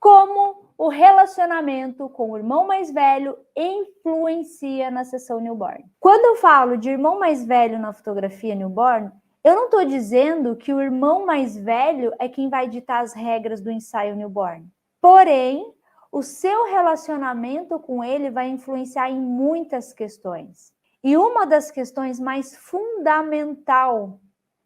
Como o relacionamento com o irmão mais velho influencia na sessão newborn. Quando eu falo de irmão mais velho na fotografia newborn, eu não estou dizendo que o irmão mais velho é quem vai ditar as regras do ensaio newborn. Porém, o seu relacionamento com ele vai influenciar em muitas questões. E uma das questões mais fundamental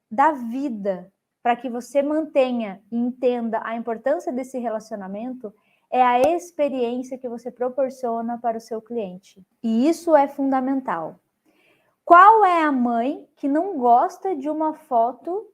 da vida, para que você mantenha e entenda a importância desse relacionamento, é a experiência que você proporciona para o seu cliente. E isso é fundamental. Qual é a mãe que não gosta de uma foto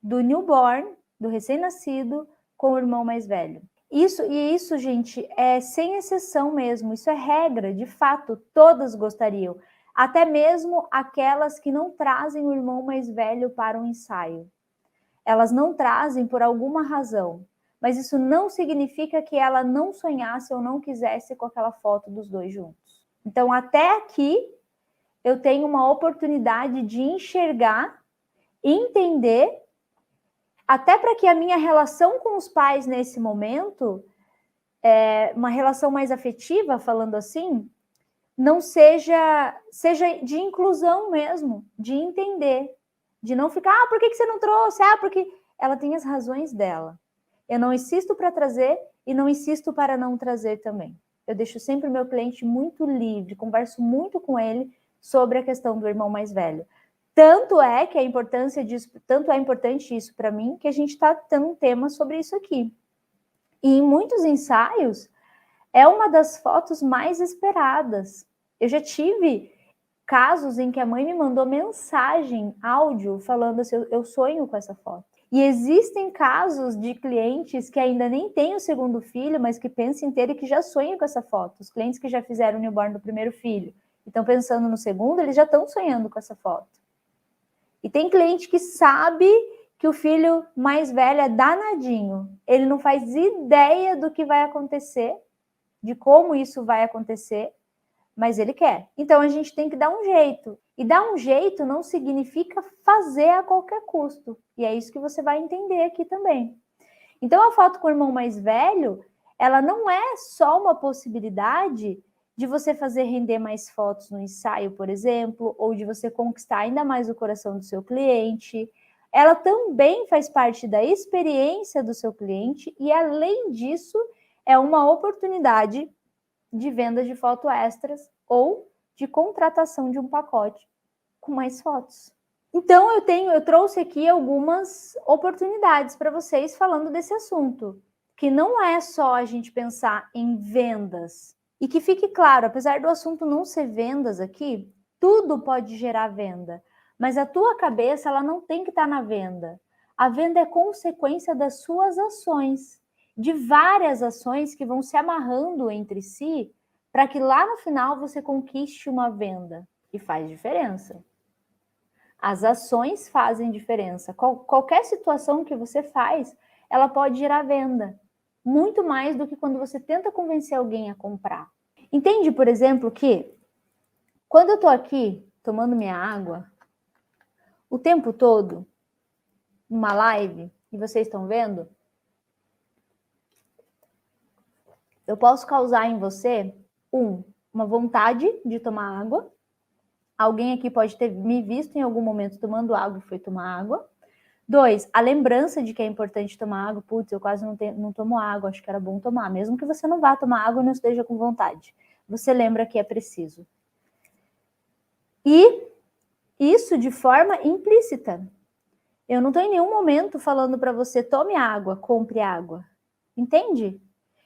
do newborn, do recém-nascido, com o irmão mais velho? Isso, gente, é sem exceção mesmo. Isso é regra, de fato, todas gostariam. Até mesmo aquelas que não trazem o irmão mais velho para o ensaio. Elas não trazem por alguma razão. Mas isso não significa que ela não sonhasse ou não quisesse com aquela foto dos dois juntos. Então, até aqui, eu tenho uma oportunidade de enxergar, entender, até para que a minha relação com os pais nesse momento, uma relação mais afetiva, falando assim, não seja de inclusão mesmo, de entender, de não ficar, por que você não trouxe? Porque ela tem as razões dela. Eu não insisto para trazer e não insisto para não trazer também. Eu deixo sempre o meu cliente muito livre, converso muito com ele sobre a questão do irmão mais velho. Tanto é importante isso para mim, que a gente está tendo um tema sobre isso aqui. E em muitos ensaios, é uma das fotos mais esperadas. Eu já tive casos em que a mãe me mandou mensagem, áudio, falando assim, eu sonho com essa foto. E existem casos de clientes que ainda nem têm o segundo filho, mas que pensam em ter e que já sonham com essa foto. Os clientes que já fizeram o newborn do primeiro filho e estão pensando no segundo, eles já estão sonhando com essa foto. E tem cliente que sabe que o filho mais velho é danadinho. Ele não faz ideia do que vai acontecer, de como isso vai acontecer, mas ele quer. Então, a gente tem que dar um jeito. E dar um jeito não significa fazer a qualquer custo. E é isso que você vai entender aqui também. Então, a foto com o irmão mais velho, ela não é só uma possibilidade de você fazer render mais fotos no ensaio, por exemplo, ou de você conquistar ainda mais o coração do seu cliente. Ela também faz parte da experiência do seu cliente e, além disso, é uma oportunidade de venda de foto extras ou de contratação de um pacote com mais fotos. Então, eu trouxe aqui algumas oportunidades para vocês falando desse assunto, que não é só a gente pensar em vendas. E que fique claro, apesar do assunto não ser vendas aqui, tudo pode gerar venda, mas a tua cabeça ela não tem que estar na venda. A venda é consequência das suas ações, de várias ações que vão se amarrando entre si para que lá no final você conquiste uma venda. E faz diferença. As ações fazem diferença. Qualquer situação que você faz, ela pode gerar venda. Muito mais do que quando você tenta convencer alguém a comprar. Entende, por exemplo, que quando eu estou aqui tomando minha água, o tempo todo, numa live, e vocês estão vendo, eu posso causar em você, uma vontade de tomar água. Alguém aqui pode ter me visto em algum momento tomando água e foi tomar água. 2, a lembrança de que é importante tomar água. Putz, eu quase não tomo água, acho que era bom tomar. Mesmo que você não vá tomar água e não esteja com vontade. Você lembra que é preciso. E isso de forma implícita. Eu não estou em nenhum momento falando para você, tome água, compre água. Entende?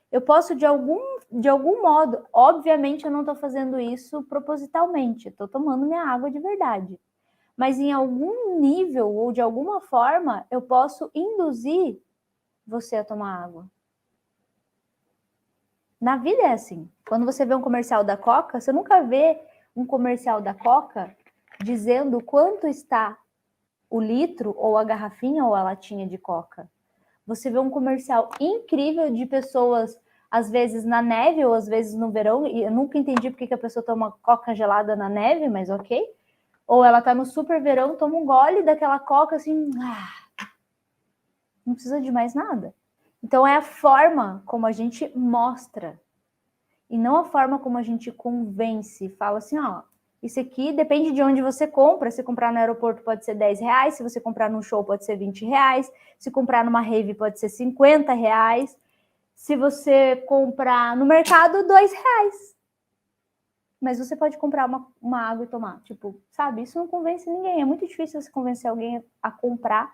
Eu posso, de algum modo, obviamente eu não estou fazendo isso propositalmente. Estou tomando minha água de verdade. Mas em algum nível ou de alguma forma, eu posso induzir você a tomar água. Na vida é assim. Quando você vê um comercial da Coca, você nunca vê um comercial da Coca dizendo quanto está o litro ou a garrafinha ou a latinha de Coca. Você vê um comercial incrível de pessoas, às vezes na neve ou às vezes no verão, e eu nunca entendi porque que a pessoa toma Coca gelada na neve, mas ok. Ou ela tá no super verão, toma um gole daquela Coca assim, não precisa de mais nada. Então, é a forma como a gente mostra e não a forma como a gente convence. Fala assim, ó, isso aqui depende de onde você compra. Se comprar no aeroporto pode ser R$10, se você comprar num show pode ser R$20, se comprar numa rave pode ser R$50, se você comprar no mercado, R$2. Mas você pode comprar uma água e tomar. Tipo, sabe? Isso não convence ninguém. É muito difícil você convencer alguém a comprar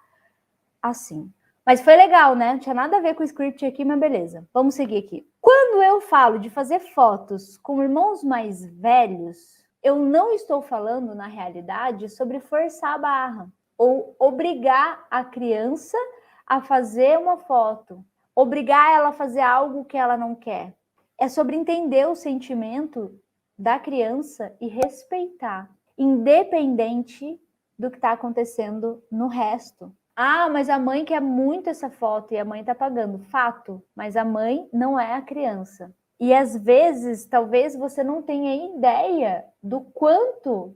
assim. Mas foi legal, né? Não tinha nada a ver com o script aqui, mas beleza. Vamos seguir aqui. Quando eu falo de fazer fotos com irmãos mais velhos, eu não estou falando, na realidade, sobre forçar a barra ou obrigar a criança a fazer uma foto, obrigar ela a fazer algo que ela não quer. É sobre entender o sentimento da criança e respeitar, independente do que está acontecendo no resto. Ah, mas a mãe quer muito essa foto e a mãe tá pagando. Fato, mas a mãe não é a criança. E às vezes, talvez você não tenha ideia do quanto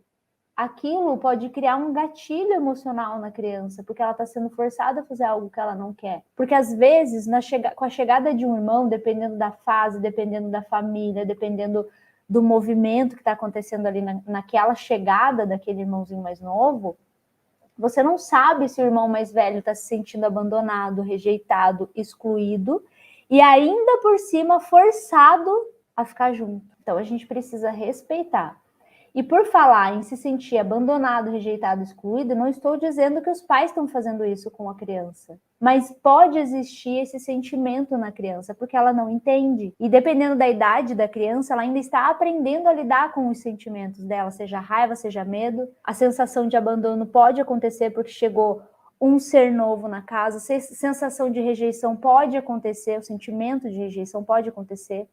aquilo pode criar um gatilho emocional na criança, porque ela está sendo forçada a fazer algo que ela não quer. Porque às vezes, com a chegada de um irmão, dependendo da fase, dependendo da família, dependendo do movimento que está acontecendo ali naquela chegada daquele irmãozinho mais novo, você não sabe se o irmão mais velho está se sentindo abandonado, rejeitado, excluído e ainda por cima forçado a ficar junto. Então a gente precisa respeitar. E por falar em se sentir abandonado, rejeitado, excluído, não estou dizendo que os pais estão fazendo isso com a criança. Mas pode existir esse sentimento na criança, porque ela não entende. E dependendo da idade da criança, ela ainda está aprendendo a lidar com os sentimentos dela, seja raiva, seja medo. A sensação de abandono pode acontecer porque chegou um ser novo na casa. A sensação de rejeição pode acontecer, o sentimento de rejeição pode acontecer.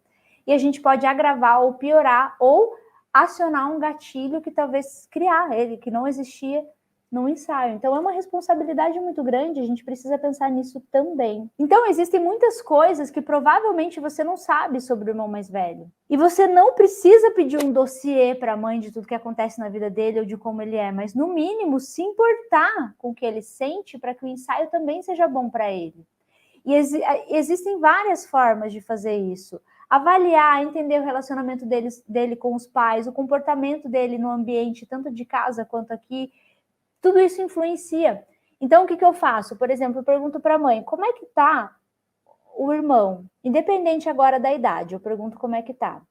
E a gente pode agravar ou piorar ou acionar um gatilho que talvez criar ele, que não existia no ensaio. Então é uma responsabilidade muito grande, a gente precisa pensar nisso também. Então existem muitas coisas que provavelmente você não sabe sobre o irmão mais velho. E você não precisa pedir um dossiê para a mãe de tudo que acontece na vida dele ou de como ele é, mas no mínimo se importar com o que ele sente para que o ensaio também seja bom para ele. E existem várias formas de fazer isso. Avaliar, entender o relacionamento dele com os pais, o comportamento dele no ambiente, tanto de casa quanto aqui, tudo isso influencia. Então, o que eu faço? Por exemplo, eu pergunto para a mãe, como é que tá o irmão? Independente agora da idade, eu pergunto como é que tá.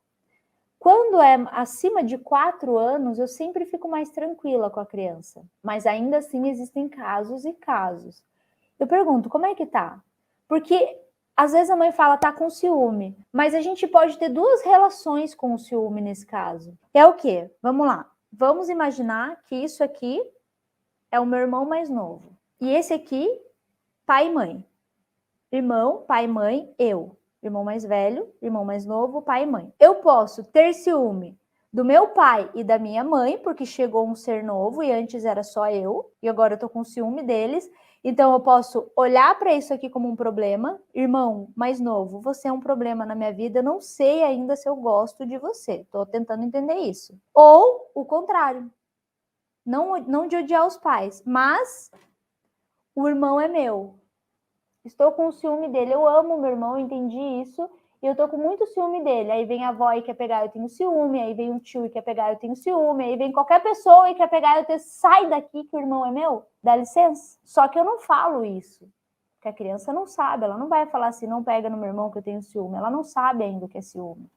Quando é acima de 4 anos, eu sempre fico mais tranquila com a criança. Mas ainda assim existem casos e casos. Eu pergunto, como é que tá? Porque às vezes a mãe fala, tá com ciúme, mas a gente pode ter duas relações com o ciúme nesse caso. É o quê? Vamos lá. Vamos imaginar que isso aqui é o meu irmão mais novo. E esse aqui, pai e mãe. Irmão, pai e mãe, eu. Irmão mais velho, irmão mais novo, pai e mãe. Eu posso ter ciúme do meu pai e da minha mãe, porque chegou um ser novo e antes era só eu, e agora eu tô com ciúme deles. Então eu posso olhar para isso aqui como um problema. Irmão mais novo, você é um problema na minha vida, eu não sei ainda se eu gosto de você. Tô tentando entender isso. Ou o contrário. Não de odiar os pais, mas o irmão é meu. Estou com ciúme dele, eu amo meu irmão, entendi isso, e eu tô com muito ciúme dele. Aí vem a avó e quer pegar, eu tenho ciúme, aí vem um tio e quer pegar, eu tenho ciúme, aí vem qualquer pessoa e quer pegar, eu tenho, sai daqui que o irmão é meu, dá licença. Só que eu não falo isso, porque a criança não sabe, ela não vai falar assim, não pega no meu irmão que eu tenho ciúme, ela não sabe ainda o que é ciúme.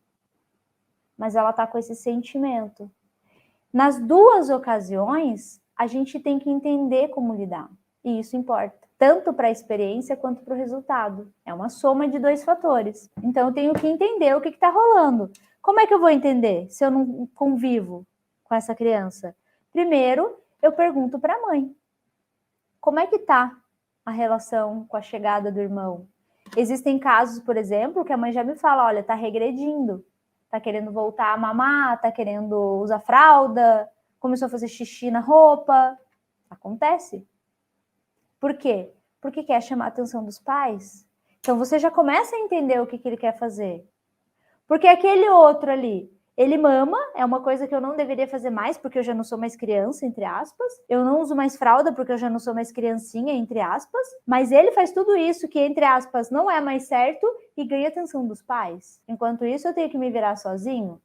Mas ela tá com esse sentimento. Nas duas ocasiões, a gente tem que entender como lidar, e isso importa. Tanto para a experiência quanto para o resultado. É uma soma de dois fatores. Então, eu tenho que entender o que está rolando. Como é que eu vou entender se eu não convivo com essa criança? Primeiro, eu pergunto para a mãe. Como é que está a relação com a chegada do irmão? Existem casos, por exemplo, que a mãe já me fala, olha, está regredindo. Está querendo voltar a mamar, está querendo usar fralda, começou a fazer xixi na roupa. Acontece. Por quê? Porque quer chamar a atenção dos pais. Então você já começa a entender o que ele quer fazer. Porque aquele outro ali, Ele mama, é uma coisa que eu não deveria fazer mais, porque eu já não sou mais criança, entre aspas. Eu não uso mais fralda, porque eu já não sou mais criancinha, entre aspas. Mas ele faz tudo isso que, entre aspas, não é mais certo e ganha atenção dos pais. Enquanto isso, eu tenho que me virar sozinho?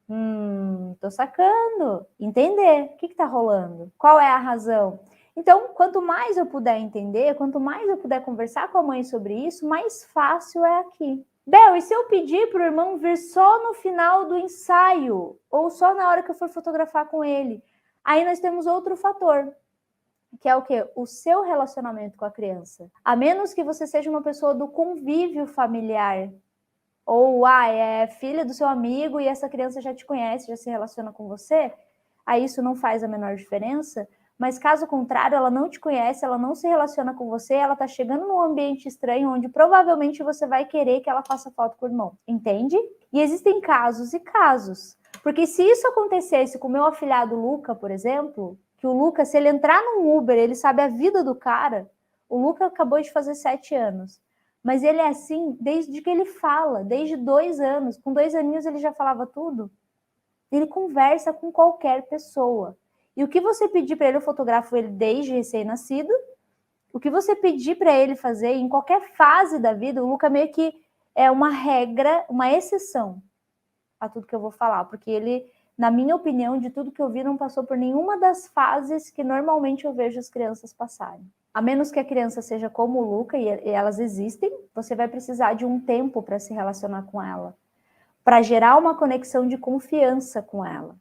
Tô sacando. Entender. O que tá rolando? Qual é a razão? Então, quanto mais eu puder entender, quanto mais eu puder conversar com a mãe sobre isso, mais fácil é aqui. Bel, e se eu pedir para o irmão vir só no final do ensaio? Ou só na hora que eu for fotografar com ele? Aí nós temos outro fator, que é o quê? O seu relacionamento com a criança. A menos que você seja uma pessoa do convívio familiar, ou é filha do seu amigo e essa criança já te conhece, já se relaciona com você, aí isso não faz a menor diferença. Mas caso contrário, ela não te conhece, ela não se relaciona com você, ela tá chegando num ambiente estranho onde provavelmente você vai querer que ela faça foto com o irmão, entende? E existem casos e casos. Porque se isso acontecesse com o meu afilhado Luca, por exemplo, que o Luca, se ele entrar num Uber, ele sabe a vida do cara, o Luca acabou de fazer 7 anos. Mas ele é assim desde que ele fala, desde 2 anos. Com 2 aninhos ele já falava tudo. Ele conversa com qualquer pessoa. E o que você pedir para ele, eu fotografo ele desde recém-nascido. O que você pedir para ele fazer em qualquer fase da vida, o Luca meio que é uma regra, uma exceção a tudo que eu vou falar, porque ele, na minha opinião, de tudo que eu vi, não passou por nenhuma das fases que normalmente eu vejo as crianças passarem. A menos que a criança seja como o Luca, e elas existem, você vai precisar de um tempo para se relacionar com ela, para gerar uma conexão de confiança com ela,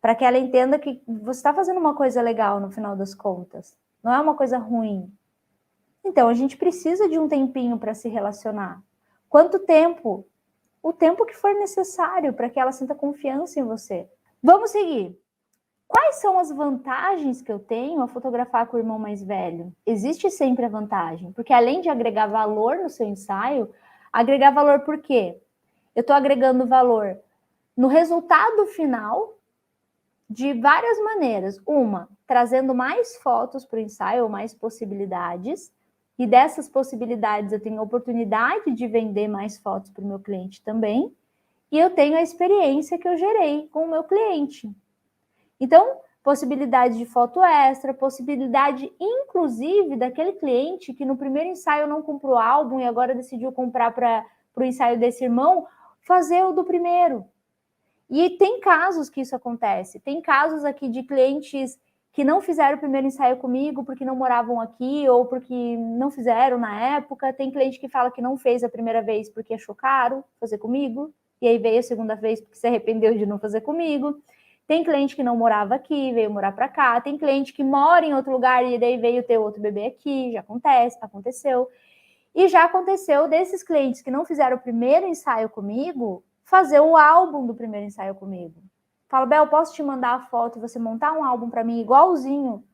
para que ela entenda que você está fazendo uma coisa legal no final das contas, não é uma coisa ruim. Então, a gente precisa de um tempinho para se relacionar. Quanto tempo? O tempo que for necessário para que ela sinta confiança em você. Vamos seguir. Quais são as vantagens que eu tenho a fotografar com o irmão mais velho? Existe sempre a vantagem, porque além de agregar valor no seu ensaio, agregar valor por quê? Eu estou agregando valor no resultado final de várias maneiras. Uma, trazendo mais fotos para o ensaio, ou mais possibilidades. E dessas possibilidades eu tenho a oportunidade de vender mais fotos para o meu cliente também. E eu tenho a experiência que eu gerei com o meu cliente. Então, possibilidade de foto extra, possibilidade, inclusive, daquele cliente que no primeiro ensaio não comprou álbum e agora decidiu comprar para o ensaio desse irmão, fazer o do primeiro. E tem casos que isso acontece. Tem casos aqui de clientes que não fizeram o primeiro ensaio comigo porque não moravam aqui ou porque não fizeram na época. Tem cliente que fala que não fez a primeira vez porque achou caro fazer comigo. E aí veio a segunda vez porque se arrependeu de não fazer comigo. Tem cliente que não morava aqui, veio morar para cá. Tem cliente que mora em outro lugar e daí veio ter outro bebê aqui. Já aconteceu. E já aconteceu desses clientes que não fizeram o primeiro ensaio comigo fazer o álbum do primeiro ensaio comigo. Fala, Bel, posso te mandar a foto e você montar um álbum para mim igualzinho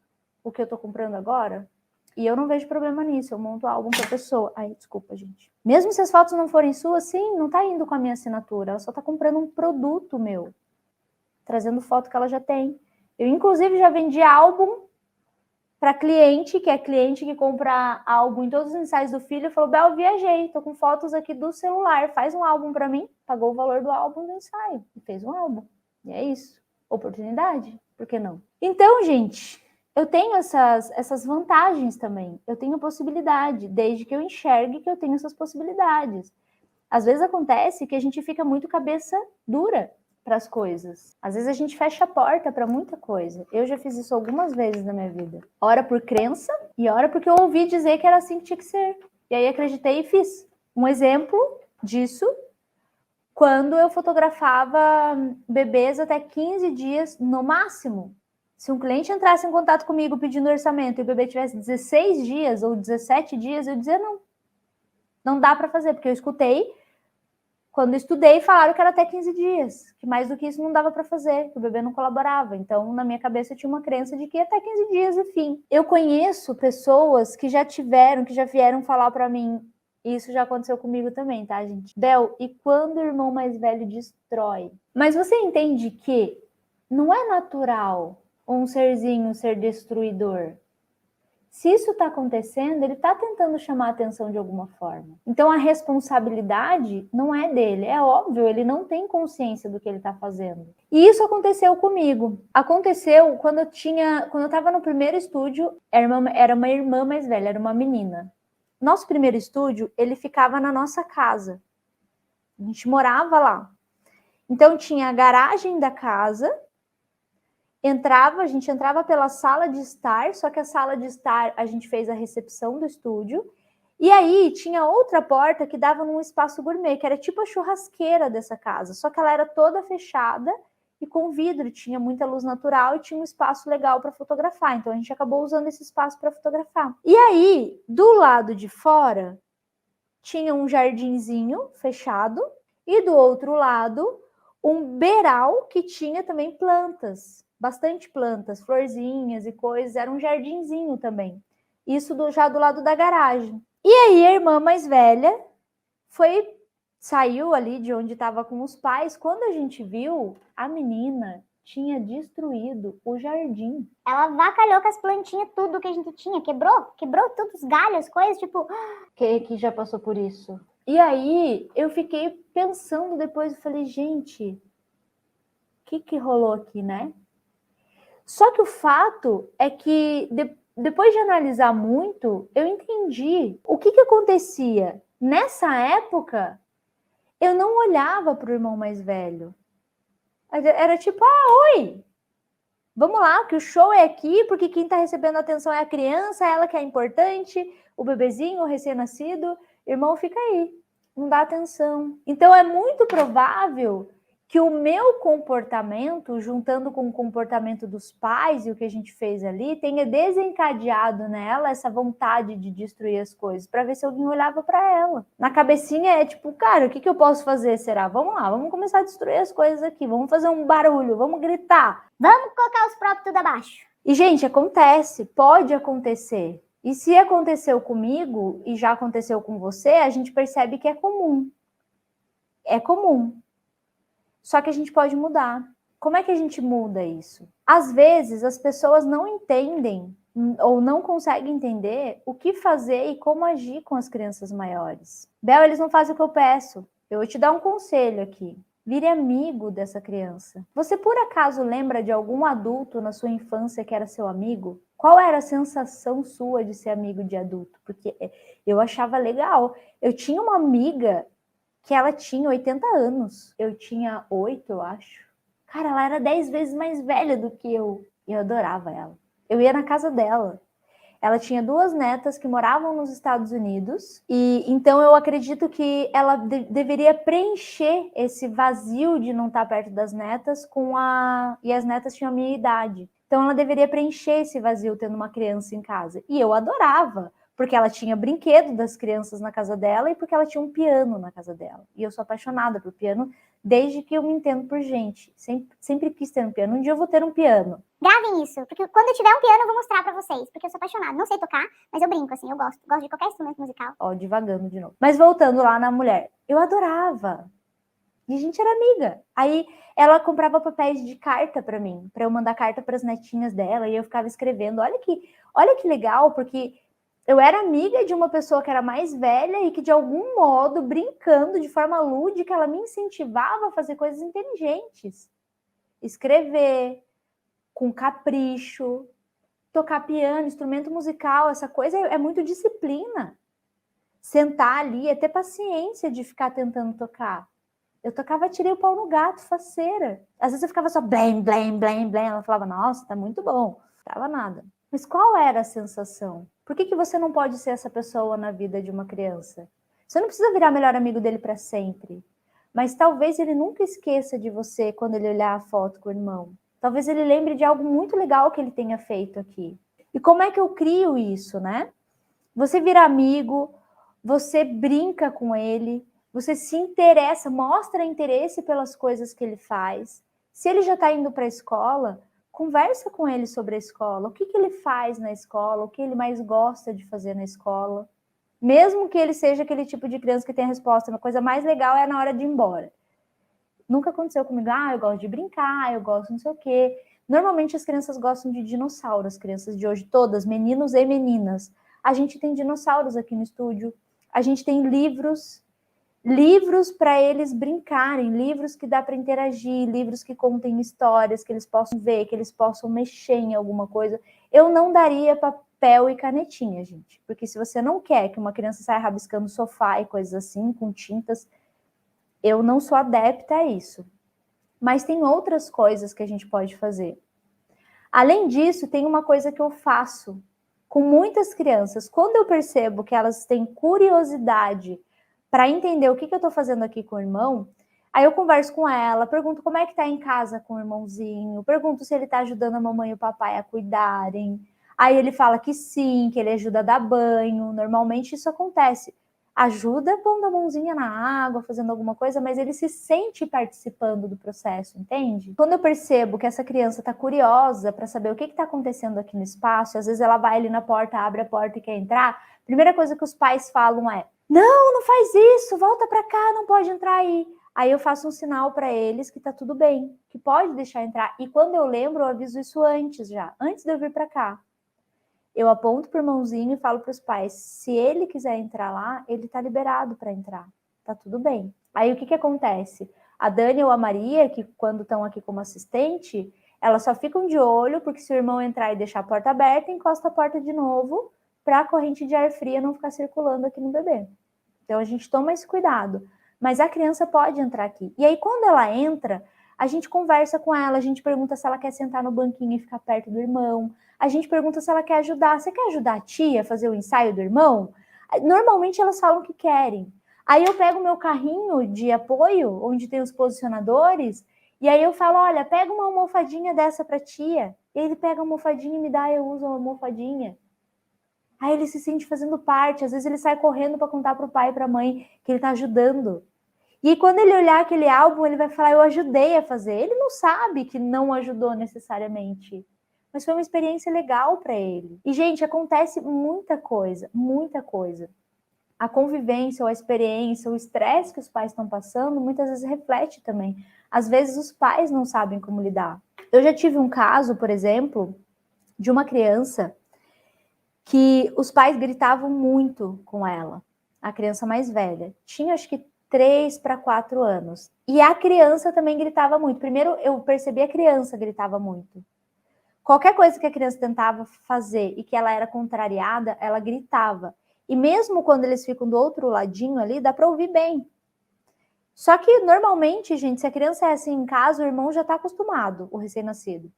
o que eu tô comprando agora? E eu não vejo problema nisso, eu monto o álbum pra pessoa. Ai, desculpa, gente. Mesmo se as fotos não forem suas, sim, não tá indo com a minha assinatura, ela só tá comprando um produto meu, trazendo foto que ela já tem. Eu, inclusive, já vendi álbum para cliente, que é cliente que compra álbum em todos os ensaios do filho, falou, Bel, viajei, tô com fotos aqui do celular, faz um álbum para mim, pagou o valor do álbum do ensaio, e fez um álbum. E é isso. Oportunidade, por que não? Então, gente, eu tenho essas vantagens também, eu tenho possibilidade, desde que eu enxergue que eu tenho essas possibilidades. Às vezes acontece que a gente fica muito cabeça dura para as coisas. Às vezes a gente fecha a porta para muita coisa. Eu já fiz isso algumas vezes na minha vida. Ora por crença e ora porque eu ouvi dizer que era assim que tinha que ser. E aí acreditei e fiz. Um exemplo disso, quando eu fotografava bebês até 15 dias no máximo. Se um cliente entrasse em contato comigo pedindo orçamento e o bebê tivesse 16 dias ou 17 dias, eu dizia não. Não dá para fazer, porque eu escutei. Quando estudei, falaram que era até 15 dias, que mais do que isso não dava para fazer, que o bebê não colaborava. Então, na minha cabeça, tinha uma crença de que até 15 dias, enfim. Eu conheço pessoas que já vieram falar para mim, e isso já aconteceu comigo também, tá, gente? Bel, e quando o irmão mais velho destrói? Mas você entende que não é natural um serzinho ser destruidor? Se isso está acontecendo, ele está tentando chamar a atenção de alguma forma. Então, a responsabilidade não é dele. É óbvio, ele não tem consciência do que ele está fazendo. E isso aconteceu comigo. Aconteceu quando eu estava no primeiro estúdio, era uma irmã mais velha, era uma menina. Nosso primeiro estúdio, ele ficava na nossa casa. A gente morava lá. Então, tinha a garagem da casa, a gente entrava pela sala de estar, só que a sala de estar a gente fez a recepção do estúdio, e aí tinha outra porta que dava num espaço gourmet, que era tipo a churrasqueira dessa casa, só que ela era toda fechada e com vidro, tinha muita luz natural e tinha um espaço legal para fotografar, então a gente acabou usando esse espaço para fotografar. E aí, do lado de fora, tinha um jardinzinho fechado, e do outro lado, um beiral que tinha também plantas, bastante plantas, florzinhas e coisas, era um jardinzinho também. Isso já do lado da garagem. E aí a irmã mais velha saiu ali de onde estava com os pais. Quando a gente viu, a menina tinha destruído o jardim. Ela avacalhou com as plantinhas, tudo que a gente tinha, quebrou tudo, os galhos, coisas, tipo... Que já passou por isso? E aí, eu fiquei pensando depois, eu falei, gente, o que rolou aqui, né? Só que o fato é que, depois de analisar muito, eu entendi o que acontecia. Nessa época, eu não olhava para o irmão mais velho. Era tipo, oi, vamos lá, que o show é aqui, porque quem está recebendo atenção é a criança, ela que é importante, o bebezinho, o recém-nascido, irmão, fica aí, não dá atenção. Então, é muito provável que o meu comportamento, juntando com o comportamento dos pais e o que a gente fez ali, tenha desencadeado nela essa vontade de destruir as coisas, para ver se alguém olhava para ela. Na cabecinha é tipo, cara, o que eu posso fazer, será? Vamos lá, vamos começar a destruir as coisas aqui, vamos fazer um barulho, vamos gritar. Vamos colocar os próprios tudo abaixo. E, gente, acontece, pode acontecer. E se aconteceu comigo e já aconteceu com você, a gente percebe que é comum. É comum. Só que a gente pode mudar. Como é que a gente muda isso? Às vezes, as pessoas não entendem ou não conseguem entender o que fazer e como agir com as crianças maiores. Bel, eles não fazem o que eu peço. Eu vou te dar um conselho aqui. Vire amigo dessa criança. Você, por acaso, lembra de algum adulto na sua infância que era seu amigo? Qual era a sensação sua de ser amigo de adulto? Porque eu achava legal. Eu tinha uma amiga que ela tinha 80 anos. Eu tinha 8, eu acho. Cara, ela era 10 vezes mais velha do que eu. E eu adorava ela. Eu ia na casa dela. Ela tinha 2 netas que moravam nos Estados Unidos. E então eu acredito que ela deveria preencher esse vazio de não estar perto das netas e as netas tinham a minha idade. Então ela deveria preencher esse vazio tendo uma criança em casa. E eu adorava. Porque ela tinha brinquedo das crianças na casa dela e porque ela tinha um piano na casa dela. E eu sou apaixonada por piano desde que eu me entendo por gente. Sempre quis ter um piano. Um dia eu vou ter um piano. Gravem isso, porque quando eu tiver um piano eu vou mostrar pra vocês, porque eu sou apaixonada. Não sei tocar, mas eu brinco, assim, eu gosto de qualquer instrumento musical. Ó, divagando de novo. Mas voltando lá na mulher, eu adorava. E a gente era amiga. Aí ela comprava papéis de carta para mim, para eu mandar carta para as netinhas dela, e eu ficava escrevendo. Olha que legal, porque eu era amiga de uma pessoa que era mais velha e que, de algum modo, brincando de forma lúdica, ela me incentivava a fazer coisas inteligentes. Escrever, com capricho, tocar piano, instrumento musical, essa coisa é muito disciplina. Sentar ali, é ter paciência de ficar tentando tocar. Eu tocava, tirei o pau no gato, faceira. Às vezes eu ficava só blém, blém, blém, blém. Ela falava, nossa, tá muito bom. Não tava nada. Mas qual era a sensação? Por que você não pode ser essa pessoa na vida de uma criança? Você não precisa virar melhor amigo dele para sempre. Mas talvez ele nunca esqueça de você quando ele olhar a foto com o irmão. Talvez ele lembre de algo muito legal que ele tenha feito aqui. E como é que eu crio isso, né? Você vira amigo, você brinca com ele, você se interessa, mostra interesse pelas coisas que ele faz. Se ele já está indo para a escola, conversa com ele sobre a escola. O que ele faz na escola, o que ele mais gosta de fazer na escola. Mesmo que ele seja aquele tipo de criança que tem a resposta, a coisa mais legal é na hora de ir embora. Nunca aconteceu comigo, eu gosto de brincar, eu gosto não sei o quê. Normalmente as crianças gostam de dinossauro, as crianças de hoje, todas, meninos e meninas. A gente tem dinossauros aqui no estúdio, a gente tem livros para eles brincarem, livros que dá para interagir, livros que contem histórias, que eles possam ver, que eles possam mexer em alguma coisa. Eu não daria papel e canetinha, gente, porque se você não quer que uma criança saia rabiscando sofá e coisas assim, com tintas, eu não sou adepta a isso. Mas tem outras coisas que a gente pode fazer. Além disso, tem uma coisa que eu faço com muitas crianças. Quando eu percebo que elas têm curiosidade para entender o que eu estou fazendo aqui com o irmão, aí eu converso com ela, pergunto como é que está em casa com o irmãozinho, pergunto se ele está ajudando a mamãe e o papai a cuidarem. Aí ele fala que sim, que ele ajuda a dar banho. Normalmente isso acontece. Ajuda pondo a mãozinha na água, fazendo alguma coisa, mas ele se sente participando do processo, entende? Quando eu percebo que essa criança está curiosa para saber o que está acontecendo aqui no espaço, às vezes ela vai ali na porta, abre a porta e quer entrar, a primeira coisa que os pais falam é: não faz isso, volta para cá, não pode entrar aí. Aí eu faço um sinal para eles que tá tudo bem, que pode deixar entrar. E quando eu lembro, eu aviso isso antes já, antes de eu vir para cá. Eu aponto para o irmãozinho e falo para os pais, se ele quiser entrar lá, ele está liberado para entrar, tá tudo bem. Aí o que acontece? A Dani ou a Maria, que quando estão aqui como assistente, elas só ficam de olho, porque se o irmão entrar e deixar a porta aberta, encosta a porta de novo, para a corrente de ar fria não ficar circulando aqui no bebê. Então a gente toma esse cuidado. Mas a criança pode entrar aqui. E aí quando ela entra, a gente conversa com ela, a gente pergunta se ela quer sentar no banquinho e ficar perto do irmão. A gente pergunta se ela quer ajudar. Você quer ajudar a tia a fazer o ensaio do irmão? Normalmente elas falam que querem. Aí eu pego o meu carrinho de apoio, onde tem os posicionadores, e aí eu falo, olha, pega uma almofadinha dessa para tia. E ele pega a almofadinha e me dá, eu uso a almofadinha. Aí ele se sente fazendo parte, às vezes ele sai correndo para contar para o pai e para a mãe que ele está ajudando. E quando ele olhar aquele álbum, ele vai falar, eu ajudei a fazer. Ele não sabe que não ajudou necessariamente, mas foi uma experiência legal para ele. E, gente, acontece muita coisa, muita coisa. A convivência, ou a experiência, o estresse que os pais estão passando, muitas vezes reflete também. Às vezes os pais não sabem como lidar. Eu já tive um caso, por exemplo, de uma criança que os pais gritavam muito com ela, a criança mais velha. Tinha, acho que, 3 para 4 anos. E a criança também gritava muito. Primeiro, eu percebi a criança gritava muito. Qualquer coisa que a criança tentava fazer e que ela era contrariada, ela gritava. E mesmo quando eles ficam do outro ladinho ali, dá para ouvir bem. Só que, normalmente, gente, se a criança é assim em casa, o irmão já está acostumado, o recém-nascido.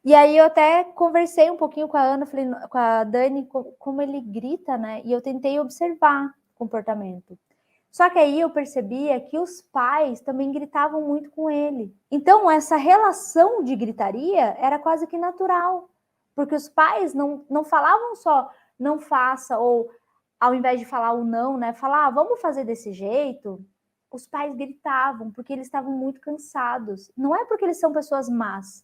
E aí eu até conversei um pouquinho com a Ana, falei, com a Dani, como ele grita, né? E eu tentei observar o comportamento. Só que aí eu percebia que os pais também gritavam muito com ele. Então, essa relação de gritaria era quase que natural. Porque os pais não falavam só não faça, ou ao invés de falar o não, né? Falar, vamos fazer desse jeito. Os pais gritavam porque eles estavam muito cansados. Não é porque eles são pessoas más.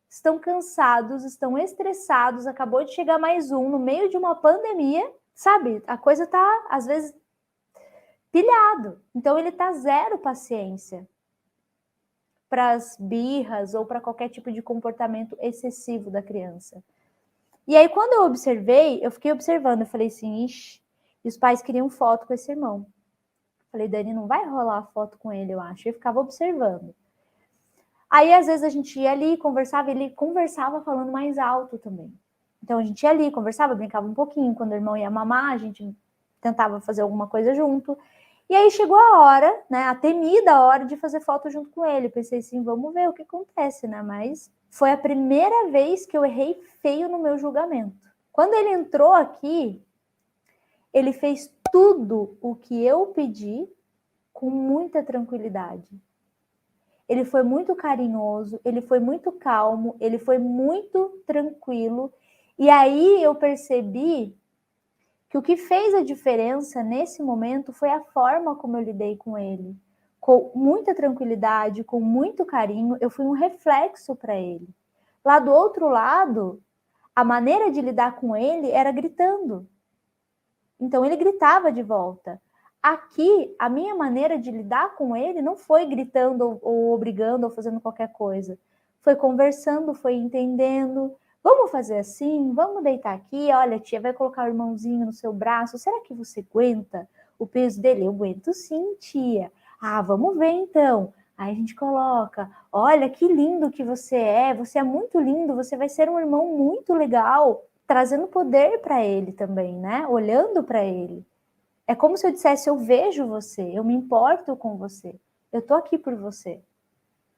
Estão cansados, estão estressados, acabou de chegar mais um no meio de uma pandemia, sabe? A coisa tá, às vezes, pilhado. Então ele tá zero paciência para as birras ou para qualquer tipo de comportamento excessivo da criança. E aí quando eu observei, eu fiquei observando, eu falei assim, ixi, e os pais queriam foto com esse irmão. Falei, Dani, não vai rolar foto com ele, eu acho. Eu ficava observando. Aí às vezes a gente ia ali, conversava, ele conversava falando mais alto também. Então a gente ia ali, conversava, brincava um pouquinho, quando o irmão ia mamar, a gente tentava fazer alguma coisa junto. E aí chegou a hora, né, a temida hora de fazer foto junto com ele. Pensei assim, vamos ver o que acontece, né? Mas foi a primeira vez que eu errei feio no meu julgamento. Quando ele entrou aqui, ele fez tudo o que eu pedi com muita tranquilidade. Ele foi muito carinhoso, ele foi muito calmo, ele foi muito tranquilo. E aí eu percebi que o que fez a diferença nesse momento foi a forma como eu lidei com ele. Com muita tranquilidade, com muito carinho, eu fui um reflexo para ele. Lá do outro lado, a maneira de lidar com ele era gritando. Então ele gritava de volta. Aqui, a minha maneira de lidar com ele não foi gritando ou obrigando ou fazendo qualquer coisa. foi conversando, foi entendendo. Vamos fazer assim? Vamos deitar aqui? Olha, tia, vai colocar o irmãozinho no seu braço. Será que você aguenta o peso dele? Eu aguento sim, tia. Ah, vamos ver então. Aí a gente coloca. Olha, que lindo que você é. Você é muito lindo. Você vai ser um irmão muito legal. Trazendo poder para ele também, né? Olhando para ele. É como se eu dissesse, eu vejo você, eu me importo com você. Eu tô aqui por você.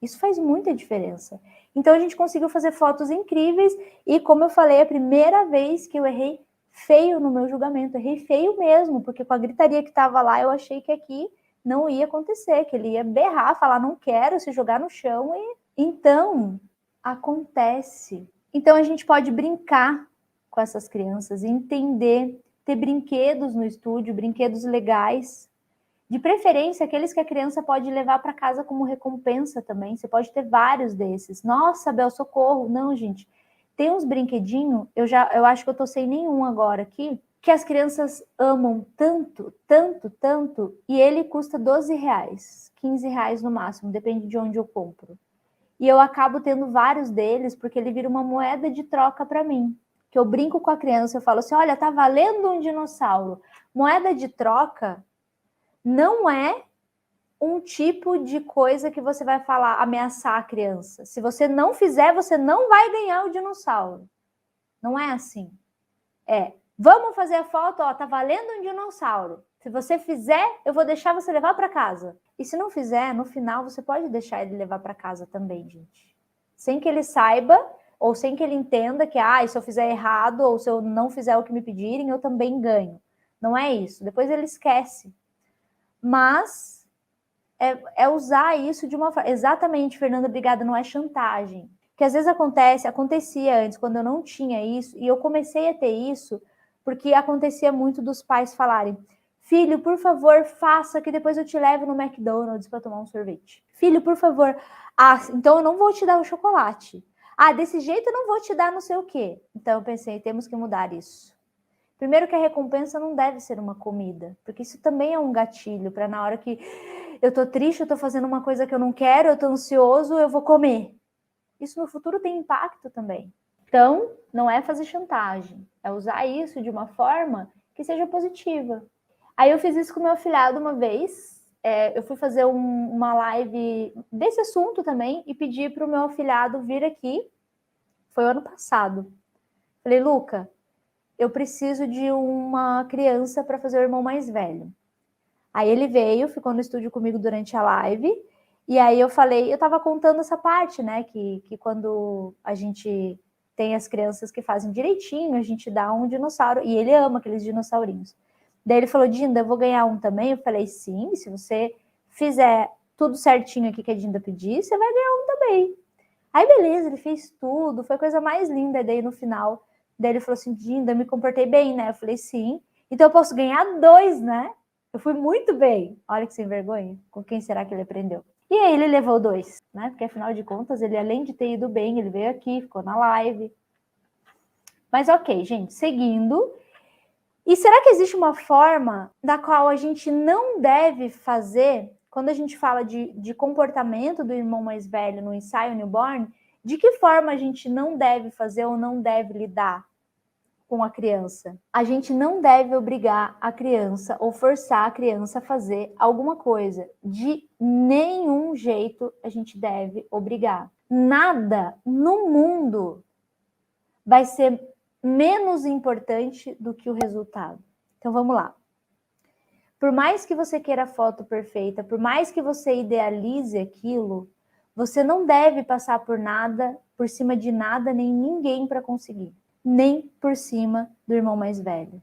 Isso faz muita diferença. Então a gente conseguiu fazer fotos incríveis e, como eu falei, a primeira vez que eu errei feio no meu julgamento, errei feio mesmo, porque com a gritaria que estava lá, eu achei que aqui não ia acontecer, que ele ia berrar, falar não quero, se jogar no chão e então acontece. Então a gente pode brincar com essas crianças, entender, ter brinquedos no estúdio, brinquedos legais. De preferência, aqueles que a criança pode levar para casa como recompensa também. Você pode ter vários desses. Nossa, Bel, socorro. Não, gente. Tem uns brinquedinhos, eu acho que eu tô sem nenhum agora aqui, que as crianças amam tanto, tanto, tanto, e ele custa R$12, R$15 no máximo, depende de onde eu compro. E eu acabo tendo vários deles, porque ele vira uma moeda de troca para mim. Que eu brinco com a criança, eu falo assim, olha, tá valendo um dinossauro. Moeda de troca não é um tipo de coisa que você vai falar, ameaçar a criança. Se você não fizer, você não vai ganhar o dinossauro. Não é assim. Vamos fazer a foto, ó, tá valendo um dinossauro. Se você fizer, eu vou deixar você levar para casa. E se não fizer, no final você pode deixar ele levar para casa também, gente. Sem que ele saiba ou sem que ele entenda que, se eu fizer errado ou se eu não fizer o que me pedirem, eu também ganho. Não é isso. Depois ele esquece. Mas é usar isso de uma forma... Exatamente, Fernanda, obrigada, não é chantagem. Que às vezes acontecia antes, quando eu não tinha isso, e eu comecei a ter isso, porque acontecia muito dos pais falarem, filho, por favor, faça que depois eu te levo no McDonald's para tomar um sorvete. Filho, por favor, então eu não vou te dar o chocolate. Desse jeito eu não vou te dar não sei o quê. Então eu pensei, temos que mudar isso. Primeiro que a recompensa não deve ser uma comida, porque isso também é um gatilho para na hora que eu tô triste, eu tô fazendo uma coisa que eu não quero, eu tô ansioso, eu vou comer. Isso no futuro tem impacto também. Então, não é fazer chantagem, é usar isso de uma forma que seja positiva. Aí eu fiz isso com meu afilhado uma vez, eu fui fazer uma live desse assunto também e pedi para o meu afilhado vir aqui, foi o ano passado. Falei, Luca, eu preciso de uma criança para fazer o irmão mais velho. Aí ele veio, ficou no estúdio comigo durante a live, e aí eu falei, eu tava contando essa parte, né, que quando a gente tem as crianças que fazem direitinho, a gente dá um dinossauro, e ele ama aqueles dinossaurinhos. Daí ele falou, Dinda, eu vou ganhar um também? Eu falei, sim, se você fizer tudo certinho aqui que a Dinda pedir, você vai ganhar um também. Aí beleza, ele fez tudo, foi a coisa mais linda, daí no final, daí ele falou assim, Dinda, eu me comportei bem, né? Eu falei, sim, então eu posso ganhar 2, né? Eu fui muito bem. Olha que sem vergonha. Com quem será que ele aprendeu? E aí ele levou 2, né? Porque afinal de contas, ele além de ter ido bem, ele veio aqui, ficou na live. Mas ok, gente, seguindo. E será que existe uma forma da qual a gente não deve fazer, quando a gente fala de comportamento do irmão mais velho no ensaio newborn, de que forma a gente não deve fazer ou não deve lidar com a criança? A gente não deve obrigar a criança ou forçar a criança a fazer alguma coisa. De nenhum jeito a gente deve obrigar. Nada no mundo vai ser menos importante do que o resultado. Então vamos lá. Por mais que você queira a foto perfeita, por mais que você idealize aquilo, você não deve passar por nada, por cima de nada, nem ninguém para conseguir. Nem por cima do irmão mais velho.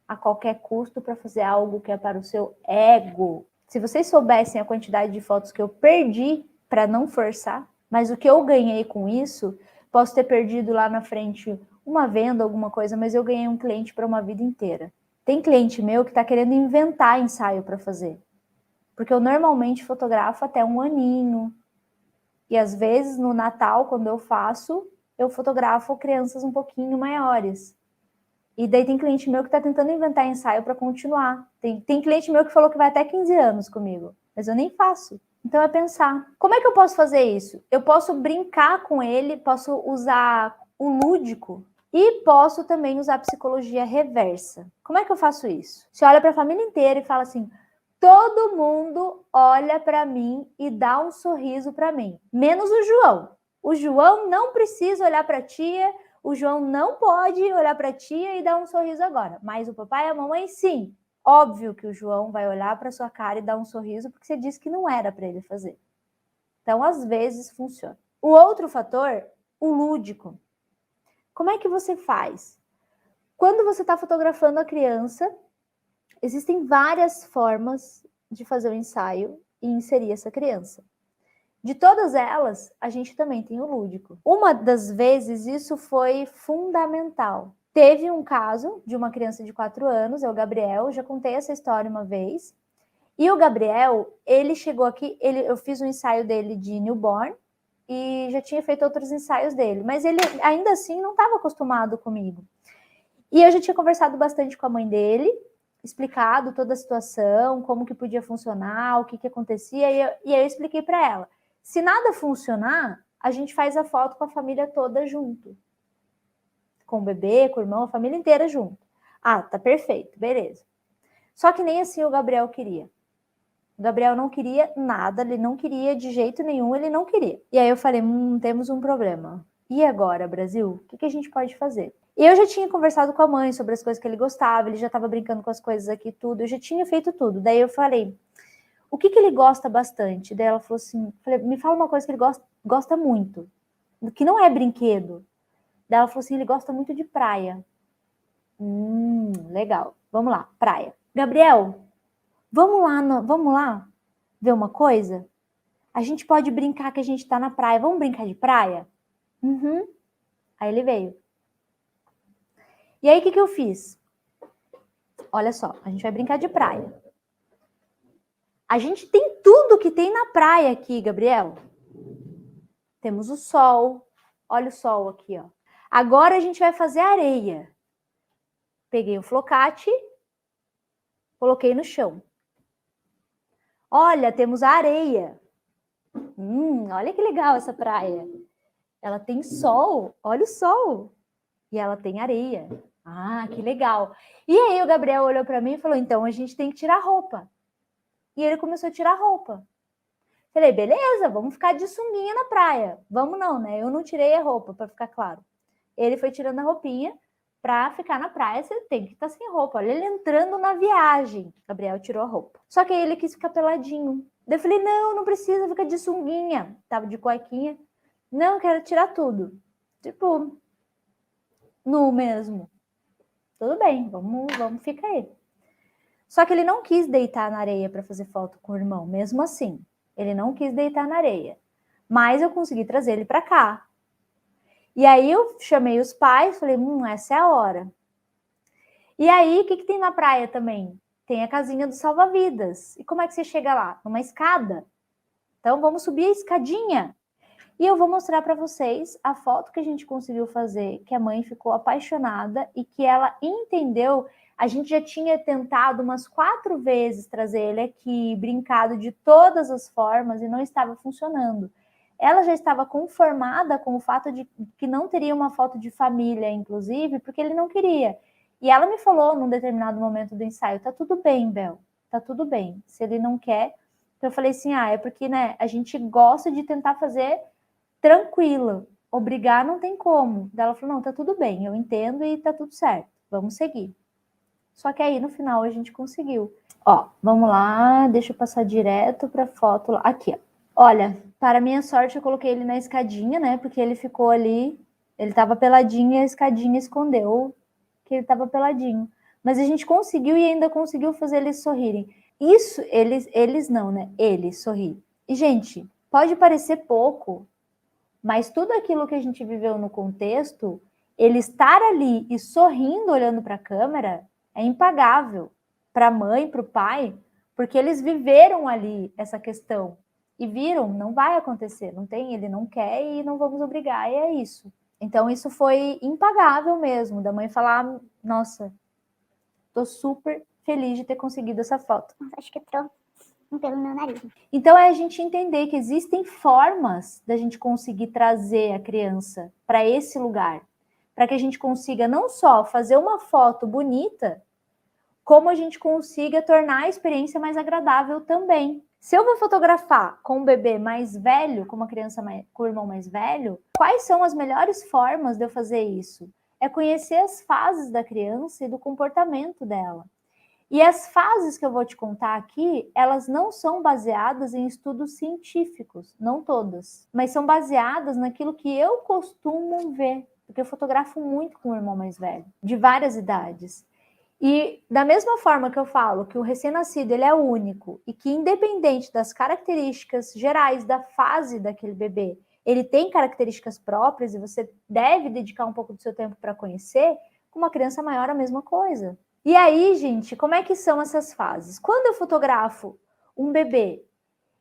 A qualquer custo para fazer algo que é para o seu ego. Se vocês soubessem a quantidade de fotos que eu perdi para não forçar, mas o que eu ganhei com isso, posso ter perdido lá na frente uma venda, alguma coisa, mas eu ganhei um cliente para uma vida inteira. Tem cliente meu que está querendo inventar ensaio para fazer. Porque eu normalmente fotografo até 1 aninho. E às vezes no Natal, quando eu faço, eu fotografo crianças um pouquinho maiores. E daí tem cliente meu que está tentando inventar ensaio para continuar. Tem cliente meu que falou que vai até 15 anos comigo, mas eu nem faço. Então é pensar, como é que eu posso fazer isso? Eu posso brincar com ele, posso usar o lúdico e posso também usar a psicologia reversa. Como é que eu faço isso? Você olha para a família inteira e fala assim: todo mundo olha para mim e dá um sorriso para mim, menos o João. O João não precisa olhar para a tia, o João não pode olhar para a tia e dar um sorriso agora, mas o papai e a mamãe sim. Óbvio que o João vai olhar para sua cara e dar um sorriso porque você disse que não era para ele fazer. Então, às vezes, funciona. O outro fator, o lúdico. Como é que você faz? Quando você está fotografando a criança, existem várias formas de fazer o ensaio e inserir essa criança. De todas elas, a gente também tem o lúdico. Uma das vezes, isso foi fundamental. Teve um caso de uma criança de 4 anos, é o Gabriel, já contei essa história uma vez. E o Gabriel, ele chegou aqui, eu fiz um ensaio dele de newborn e já tinha feito outros ensaios dele, mas ele ainda assim não estava acostumado comigo. E eu já tinha conversado bastante com a mãe dele, explicado toda a situação, como que podia funcionar, o que que acontecia, e aí eu expliquei para ela. Se nada funcionar, a gente faz a foto com a família toda junto. Com o bebê, com o irmão, a família inteira junto. Ah, tá perfeito, beleza. Só que nem assim o Gabriel queria. O Gabriel não queria nada, ele não queria de jeito nenhum, ele não queria. E aí eu falei, temos um problema. E agora, Brasil? O que a gente pode fazer? E eu já tinha conversado com a mãe sobre as coisas que ele gostava, ele já estava brincando com as coisas aqui, tudo, eu já tinha feito tudo. Daí eu falei, o que ele gosta bastante? Daí ela falou assim, me fala uma coisa que ele gosta muito, que não é brinquedo. Daí ela falou assim, ele gosta muito de praia. Legal, vamos lá, praia. Gabriel, vamos lá ver uma coisa? A gente pode brincar que a gente tá na praia, vamos brincar de praia? Uhum. Aí ele veio. E aí o que eu fiz? Olha só, a gente vai brincar de praia. A gente tem tudo que tem na praia aqui, Gabriel. Temos o sol. Olha o sol aqui, ó. Agora a gente vai fazer areia. Peguei o flocate, coloquei no chão. Olha, temos a areia. Olha que legal essa praia. Ela tem sol, olha o sol. E ela tem areia. Ah, que legal. E aí o Gabriel olhou para mim e falou, então a gente tem que tirar roupa. E ele começou a tirar roupa. Falei, beleza, vamos ficar de sunguinha na praia. Vamos não, né? Eu não tirei a roupa, para ficar claro. Ele foi tirando a roupinha para ficar na praia, você tem que estar sem roupa. Olha ele entrando na viagem. Gabriel tirou a roupa. Só que aí ele quis ficar peladinho. Daí eu falei, não precisa ficar de sunguinha. Tava de cuequinha. Não, quero tirar tudo. Tipo, nu mesmo. Tudo bem, vamos ficar aí. Só que ele não quis deitar na areia para fazer foto com o irmão, mesmo assim. Ele não quis deitar na areia. Mas eu consegui trazer ele para cá. E aí eu chamei os pais, falei, essa é a hora. E aí, o que tem na praia também? Tem a casinha do salva-vidas. E como é que você chega lá? Numa escada. Então, vamos subir a escadinha. E eu vou mostrar para vocês a foto que a gente conseguiu fazer, que a mãe ficou apaixonada e que ela entendeu. A gente já tinha tentado umas 4 vezes trazer ele aqui, brincado de todas as formas e não estava funcionando. Ela já estava conformada com o fato de que não teria uma foto de família, inclusive, porque ele não queria. E ela me falou num determinado momento do ensaio, tá tudo bem, Bel, tá tudo bem. Se ele não quer, então eu falei assim, é porque, né, a gente gosta de tentar fazer tranquila, obrigar não tem como. Daí ela falou, não, tá tudo bem, eu entendo e tá tudo certo, vamos seguir. Só que aí no final a gente conseguiu. Ó, vamos lá, deixa eu passar direto pra foto lá. Aqui, ó. Olha, para minha sorte eu coloquei ele na escadinha, né, porque ele ficou ali, ele tava peladinho e a escadinha escondeu que ele tava peladinho. Mas a gente conseguiu e ainda conseguiu fazer eles sorrirem. Isso, eles não, né, ele sorrir. E, gente, pode parecer pouco, mas tudo aquilo que a gente viveu no contexto, ele estar ali e sorrindo, olhando para a câmera, é impagável para a mãe, para o pai, porque eles viveram ali essa questão e viram, não vai acontecer, não tem, ele não quer e não vamos obrigar, e é isso. Então isso foi impagável mesmo, da mãe falar, nossa, tô super feliz de ter conseguido essa foto. Nossa, acho que entrou um pelo no meu nariz. Então é a gente entender que existem formas da gente conseguir trazer a criança para esse lugar, para que a gente consiga não só fazer uma foto bonita, como a gente consiga tornar a experiência mais agradável também. Se eu vou fotografar com um bebê mais velho, com uma criança com um irmão mais velho, quais são as melhores formas de eu fazer isso? É conhecer as fases da criança e do comportamento dela. E as fases que eu vou te contar aqui, elas não são baseadas em estudos científicos, não todas, mas são baseadas naquilo que eu costumo ver, porque eu fotografo muito com o irmão mais velho, de várias idades. E da mesma forma que eu falo que o recém-nascido ele é único e que independente das características gerais da fase daquele bebê, ele tem características próprias e você deve dedicar um pouco do seu tempo para conhecer, com uma criança maior a mesma coisa. E aí, gente, como é que são essas fases? Quando eu fotografo um bebê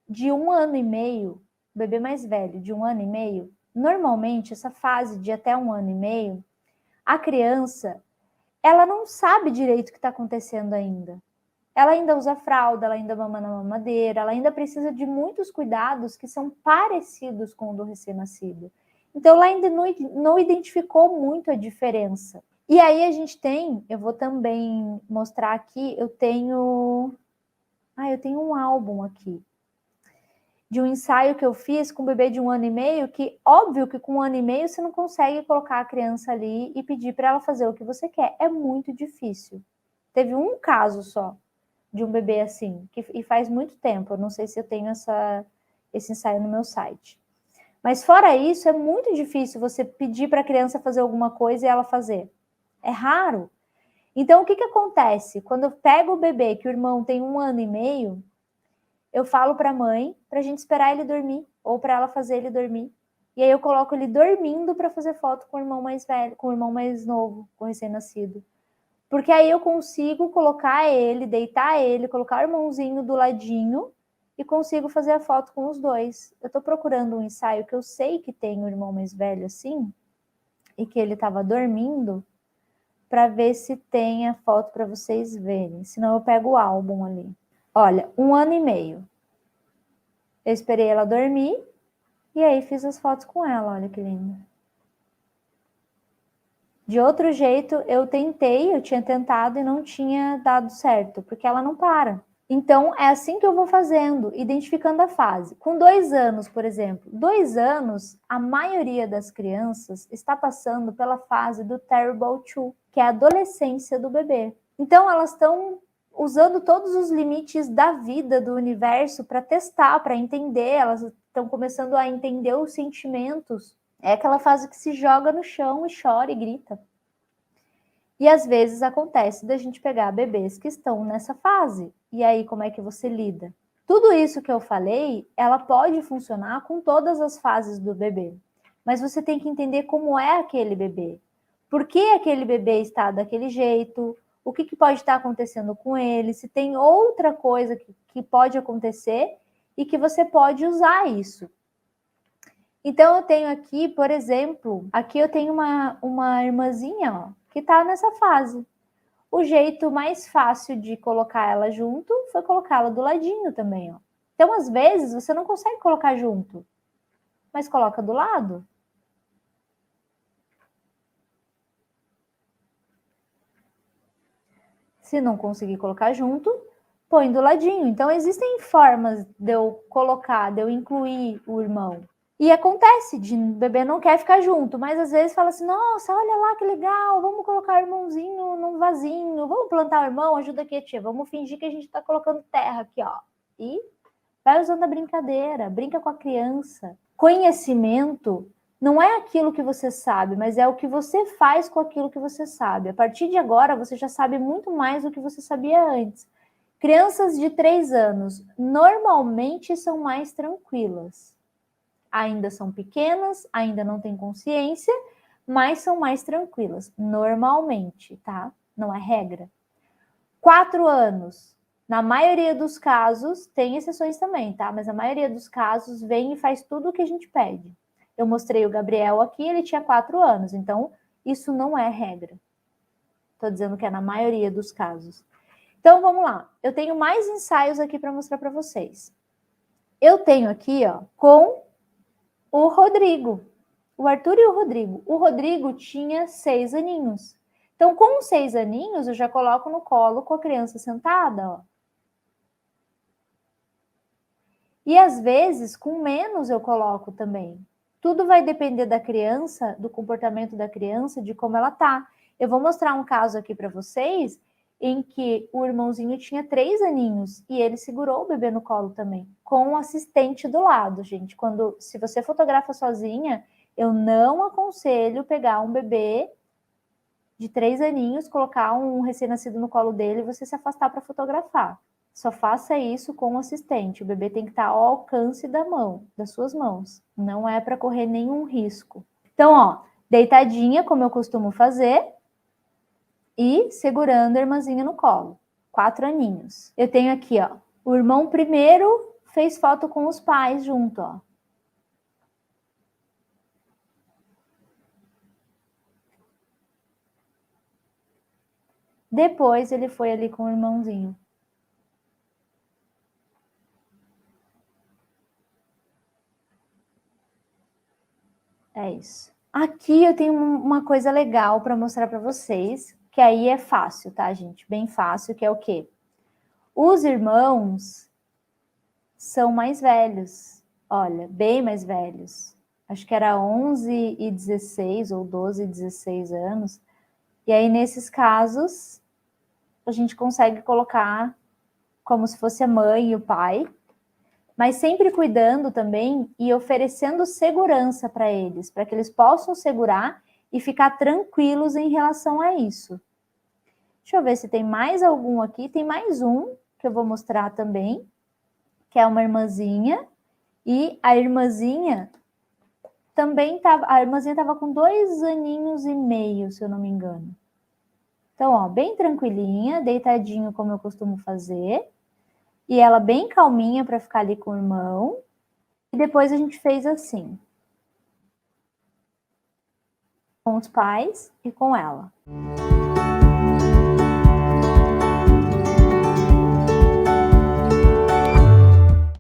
de 1 ano e meio, bebê mais velho de 1 ano e meio, normalmente essa fase de até 1 ano e meio, a criança ela não sabe direito o que está acontecendo ainda. Ela ainda usa fralda, ela ainda mama na mamadeira, ela ainda precisa de muitos cuidados que são parecidos com o do recém-nascido. Então, ela ainda não identificou muito a diferença. E aí a gente tem, eu vou também mostrar aqui, eu tenho um álbum aqui, de um ensaio que eu fiz com um bebê de 1 ano e meio, que óbvio que com 1 ano e meio você não consegue colocar a criança ali e pedir para ela fazer o que você quer. É muito difícil. Teve um caso só de um bebê assim, e faz muito tempo. Eu não sei se eu tenho esse ensaio no meu site. Mas fora isso, é muito difícil você pedir para a criança fazer alguma coisa e ela fazer. É raro. Então, o que acontece? Quando eu pego o bebê, que o irmão tem 1 ano e meio, eu falo para a mãe para a gente esperar ele dormir, ou para ela fazer ele dormir. E aí eu coloco ele dormindo para fazer foto com o irmão mais velho, com o irmão mais novo, com o recém-nascido. Porque aí eu consigo colocar ele, deitar ele, colocar o irmãozinho do ladinho e consigo fazer a foto com os dois. Eu estou procurando um ensaio que eu sei que tem o irmão mais velho assim, e que ele estava dormindo, para ver se tem a foto para vocês verem. Senão eu pego o álbum ali. Olha, 1 ano e meio. Eu esperei ela dormir e aí fiz as fotos com ela, olha que linda. De outro jeito, eu tinha tentado e não tinha dado certo, porque ela não para. Então, é assim que eu vou fazendo, identificando a fase. Com 2 anos, por exemplo, 2 anos, a maioria das crianças está passando pela fase do Terrible 2, que é a adolescência do bebê. Então, elas estão usando todos os limites da vida, do universo, para testar, para entender. Elas estão começando a entender os sentimentos. É aquela fase que se joga no chão e chora e grita. E às vezes acontece da gente pegar bebês que estão nessa fase. E aí, como é que você lida? Tudo isso que eu falei, ela pode funcionar com todas as fases do bebê. Mas você tem que entender como é aquele bebê. Por que aquele bebê está daquele jeito? O que pode estar acontecendo com ele? Se tem outra coisa que pode acontecer e que você pode usar isso. Então, eu tenho aqui, por exemplo, aqui eu tenho uma irmãzinha, ó, que está nessa fase. O jeito mais fácil de colocar ela junto foi colocá-la do ladinho também, ó. Então, às vezes, você não consegue colocar junto, mas coloca do lado. Se não conseguir colocar junto, põe do ladinho. Então, existem formas de eu colocar, de eu incluir o irmão. E acontece, de o bebê não quer ficar junto, mas às vezes fala assim, nossa, olha lá que legal, vamos colocar o irmãozinho num vasinho, vamos plantar o irmão, ajuda aqui, tia, vamos fingir que a gente tá colocando terra aqui, ó. E vai usando a brincadeira, brinca com a criança. Conhecimento não é aquilo que você sabe, mas é o que você faz com aquilo que você sabe. A partir de agora, você já sabe muito mais do que você sabia antes. Crianças de 3 anos normalmente são mais tranquilas. Ainda são pequenas, ainda não têm consciência, mas são mais tranquilas, normalmente, tá? Não é regra. 4 anos, na maioria dos casos, tem exceções também, tá? Mas a maioria dos casos vem e faz tudo o que a gente pede. Eu mostrei o Gabriel aqui, ele tinha 4 anos, então isso não é regra. Tô dizendo que é na maioria dos casos. Então, vamos lá. Eu tenho mais ensaios aqui para mostrar para vocês. Eu tenho aqui, ó, com o Rodrigo. O Arthur e o Rodrigo. O Rodrigo tinha 6 aninhos. Então, com 6 aninhos, eu já coloco no colo com a criança sentada, ó. E às vezes, com menos eu coloco também. Tudo vai depender da criança, do comportamento da criança, de como ela tá. Eu vou mostrar um caso aqui para vocês em que o irmãozinho tinha 3 aninhos e ele segurou o bebê no colo também, com um assistente do lado, gente. Se você fotografa sozinha, eu não aconselho pegar um bebê de 3 aninhos, colocar um recém-nascido no colo dele e você se afastar para fotografar. Só faça isso com um assistente. O bebê tem que estar ao alcance das suas mãos. Não é para correr nenhum risco. Então, ó, deitadinha, como eu costumo fazer, e segurando a irmãzinha no colo. 4 aninhos. Eu tenho aqui, ó, o irmão primeiro fez foto com os pais junto, ó. Depois ele foi ali com o irmãozinho. É isso. Aqui eu tenho uma coisa legal para mostrar para vocês, que aí é fácil, tá, gente? Bem fácil, que é o quê? Os irmãos são mais velhos. Olha, bem mais velhos. Acho que era 11 e 16 ou 12 e 16 anos. E aí, nesses casos, a gente consegue colocar como se fosse a mãe e o pai, mas sempre cuidando também e oferecendo segurança para eles, para que eles possam segurar e ficar tranquilos em relação a isso. Deixa eu ver se tem mais algum aqui. Tem mais um que eu vou mostrar também, que é uma irmãzinha. E a irmãzinha também estava com 2 aninhos e meio, se eu não me engano. Então, ó, bem tranquilinha, deitadinho como eu costumo fazer. E ela bem calminha para ficar ali com o irmão. E depois a gente fez assim. Com os pais e com ela.